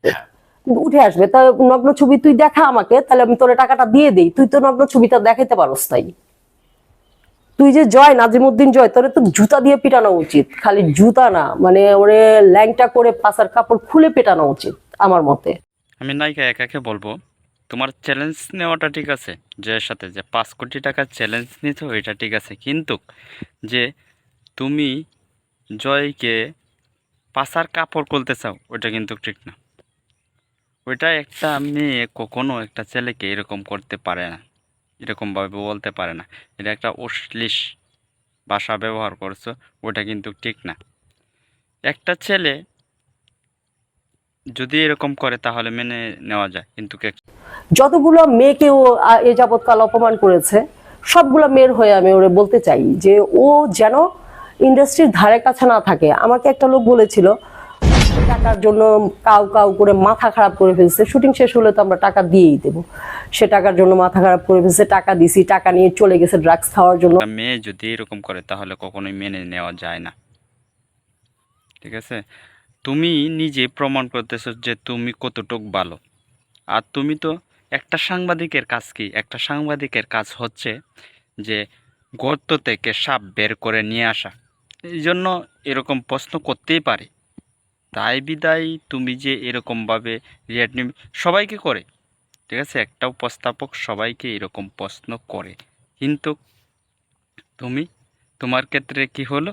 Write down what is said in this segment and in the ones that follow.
হ্যাঁ। উঠে আসবে। তা নগ্ন ছবি তুই দেখা আমাকে, তাহলে আমি তোর টাকাটা দিয়ে দিই। তুই তো নগ্ন ছবিটা দেখাইতে পারস তাই। তুই যে জয়, নাজিমুদ্দিন জয়, তোরে তো জুতা দিয়ে পিটানো উচিত। খালি জুতা না, মানে ওরে ল্যাংটা করে পাছার কাপড় খুলে পেটানো উচিত আমার মতে। আমি নায়িকা একাকে বলবো, তোমার চ্যালেঞ্জ নেওয়াটা ঠিক আছে, জয়ের সাথে যে 5 কোটি টাকার চ্যালেঞ্জ নিতে এটা ঠিক আছে, কিন্তু যে তুমি জয়কে পাছার কাপড় খুলতে চাও ওইটা কিন্তু ঠিক না। ওইটা একটা মেয়ে কখনো একটা ছেলেকে এরকম করতে পারে না, এরকমভাবে বলতে পারে না। এটা একটা অশ্লীল ভাষা ব্যবহার করছো, ওটা কিন্তু ঠিক না। একটা ছেলে যদি এরকম করে তাহলে মেনে নেওয়া যায়, কিন্তু যতগুলো মেয়েকে ও এ যাবৎকাল অপমান করেছে, সবগুলো মেয়ের হয়ে আমি ওরে বলতে চাই যে ও যেন ইন্ডাস্ট্রির ধারে কাছে না থাকে। আমাকে একটা লোক বলেছিল টাকার জন্য কাউ কাউ করে মাথা খারাপ করে ফেলছে, শুটিং শেষ হলে তো আমরা টাকা দিয়েই দেবো। সে টাকার জন্য মাথা খারাপ করে ফেলছে, টাকা দিছি, টাকা নিয়ে চলে গেছে ড্রাগস খাওয়ার জন্য। একটা মেয়ে যদি এরকম করে তাহলে কখনোই মেনে নেওয়া যায় না, ঠিক আছে? তুমি নিজে প্রমাণ করতেছো যে তুমি কতটুক ভালো। আর তুমি তো একটা সাংবাদিকের কাজ কি? একটা সাংবাদিকের কাজ হচ্ছে যে গর্ত থেকে সাপ বের করে নিয়ে আসা। এই জন্য এরকম প্রশ্ন করতেই পারে। তাই বিদায় তুমি যে এরকমভাবে রিয়েক্ট নিবে, সবাইকে করে, ঠিক আছে? একটা উপস্থাপক সবাইকে এরকম প্রশ্ন করে, কিন্তু তুমি, তোমার ক্ষেত্রে কি হলো?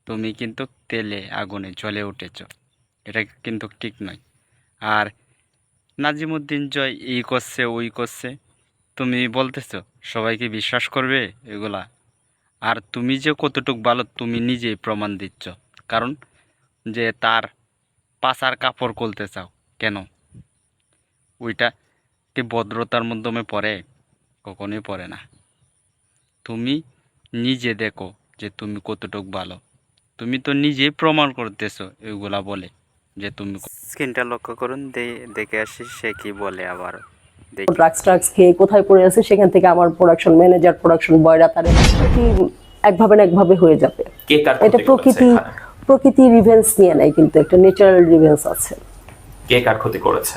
তুমি কিন্তু তেলে আগুনে জ্বলে উঠেছ, এটা কিন্তু ঠিক নয়। আর নাজিমুদ্দিন জয় এই করছে ওই করছে, তুমি বলতেছো সবাইকে বিশ্বাস করবে এগুলা? আর তুমি যে কতটুক ভালো তুমি নিজেই প্রমাণ দিচ্ছ। কারণ যে তার পাছার কাপড় খুলতে চাও কেন? ওইটা কি ভদ্রতার মাধ্যমে পড়ে? কখনোই পড়ে না। তুমি নিজে দেখো যে তুমি কতটুক ভালো। তুমি তো নিজেই প্রমাণ করতেছো এগুলা বলে যে তুমি। স্ক্রিনটা লক্ষ্য করুন, দেখে আসি সে কি বলে আবার দেখি। ড্রাগস ট্রাগস খেয়ে কোথায় পড়ে আছে, সেখান থেকে আমার প্রোডাকশন ম্যানেজার, প্রোডাকশন বয়রা, তার একভাবে না একভাবে হয়ে যাবে। কে কার এটা ক্ষতি করেছে এখানে? প্রকৃতি রিভেন্স নিয়ে নেয়, কিন্তু একটা ন্যাচারাল রিভেন্স আছে। কে কার ক্ষতি করেছে?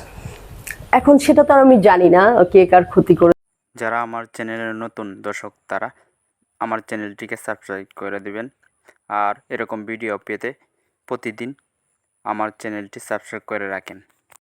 এখন সেটা তো আর আমি জানি না কে কার ক্ষতি করে। যারা আমার চ্যানেলের নতুন দর্শক তারা আমার চ্যানেলটিকে সাবস্ক্রাইব করে দিবেন। আর এরকম ভিডিও পেতে প্রতিদিন আমার চ্যানেলটি সাবস্ক্রাইব করে রাখেন।